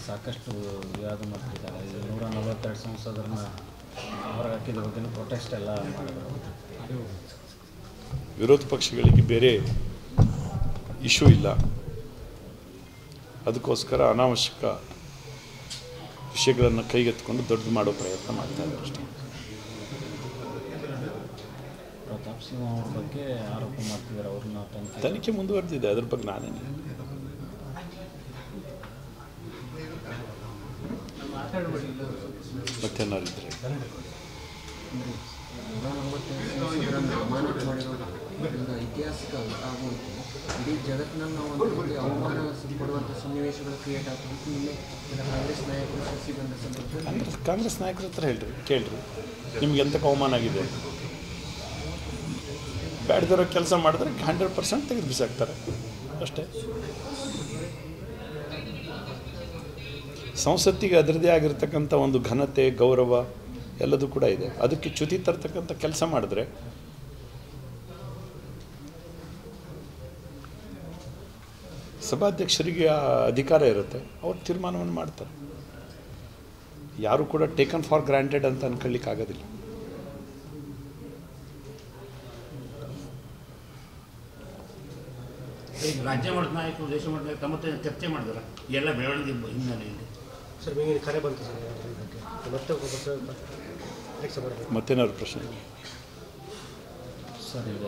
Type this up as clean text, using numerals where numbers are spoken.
ಸಾಕಷ್ಟು ವಿವಾದ ಮಾಡ್ತಿದ್ದಾರೆ. 142 ಸಂಸದರನ್ನ ಹೊರಗೆ ಹಾಕಿದ ಬಗ್ಗೆ ಪ್ರೊಟೆಸ್ಟ್ ಎಲ್ಲ ಮಾಡಿದ್ರು. ವಿರೋಧ ಪಕ್ಷಗಳಿಗೆ ಬೇರೆ ಇಶ್ಯೂ ಇಲ್ಲ, ಅದಕ್ಕೋಸ್ಕರ ಅನಾವಶ್ಯಕ ವಿಷಯಗಳನ್ನು ಕೈಗೆತ್ತಿಕೊಂಡು ದೊಡ್ಡದು ಮಾಡೋ ಪ್ರಯತ್ನ ಮಾಡ್ತಾ ಇದ್ದಾರೆ ಅಷ್ಟೇ. ಪ್ರತಾಪ್ ಸಿಂಹ ಅವ್ರ ಬಗ್ಗೆ ಆರೋಪ ಮಾಡ್ತಿದ್ದಾರೆ, ಅವ್ರನ್ನ ತನಿಖೆ ಮುಂದುವರೆದಿದೆ, ಅದ್ರ ಬಗ್ಗೆ ನಾನೇನು ಮತ್ತೇನಾರಿದ್ರೆ ಐತಿಹಾಸಿಕ ಆಗುವಂತೆ ಇಡೀ ಜಗತ್ತಿನಲ್ಲಿ ನಾವು ಒಂದು ಅವಮಾನ ಪಡುವಂಥ ಸನ್ನಿವೇಶಗಳು ಕ್ರಿಯೇಟ್ ಆಗ್ತದೆ. ನಿನ್ನೆ ಕಾಂಗ್ರೆಸ್ ನಾಯಕರು ಸಿಗಂದ ಸಂದರ್ಭದಲ್ಲಿ ಕಾಂಗ್ರೆಸ್ ನಾಯಕರ ಹತ್ರ ಹೇಳ್ರಿ, ಕೇಳ್ರಿ, ನಿಮ್ಗೆ ಎಂತ ಅವಮಾನ ಆಗಿದೆ, ಬ್ಯಾಡ್ದಿರೋ ಕೆಲಸ ಮಾಡಿದ್ರೆ 100% ತೆಗೆದು ಬಿಸಾಕ್ತಾರೆ ಅಷ್ಟೇ. ಸಂಸತ್ತಿಗೆ ಅದರದೇ ಆಗಿರ್ತಕ್ಕಂಥ ಒಂದು ಘನತೆ, ಗೌರವ ಎಲ್ಲದೂ ಕೂಡ ಇದೆ. ಅದಕ್ಕೆ ಚ್ಯುತಿ ತರ್ತಕ್ಕಂಥ ಕೆಲಸ ಮಾಡಿದ್ರೆ ಸಭಾಧ್ಯಕ್ಷರಿಗೆ ಆ ಅಧಿಕಾರ ಇರುತ್ತೆ, ಅವ್ರು ತೀರ್ಮಾನವನ್ನು ಮಾಡ್ತಾರೆ. ಯಾರು ಕೂಡ ಟೇಕನ್ ಫಾರ್ ಗ್ರಾಂಟೆಡ್ ಅಂತ ಅನ್ಕೊಳ್ಳಿಕ್ಕೆ ಆಗೋದಿಲ್ಲ. ರಾಜ್ಯ ಮಟ್ಟದ ನಾಯಕರು, ದೇಶ ಮಟ್ಟದ ನಾಯಕರು ತಮ್ಮ ಚರ್ಚೆ ಮಾಡಿದಾರೆ ಎಲ್ಲ ಬೆಳವಣಿಗೆ ಹಿನ್ನೆಲೆಯಲ್ಲಿ. ಸರ್ ನಿಮಗೆ ಕರೆ ಬಂತು ಸರ್, ಮತ್ತೇನಾದ್ರು ಪ್ರಶ್ನೆ ಸರ್ ಈಗ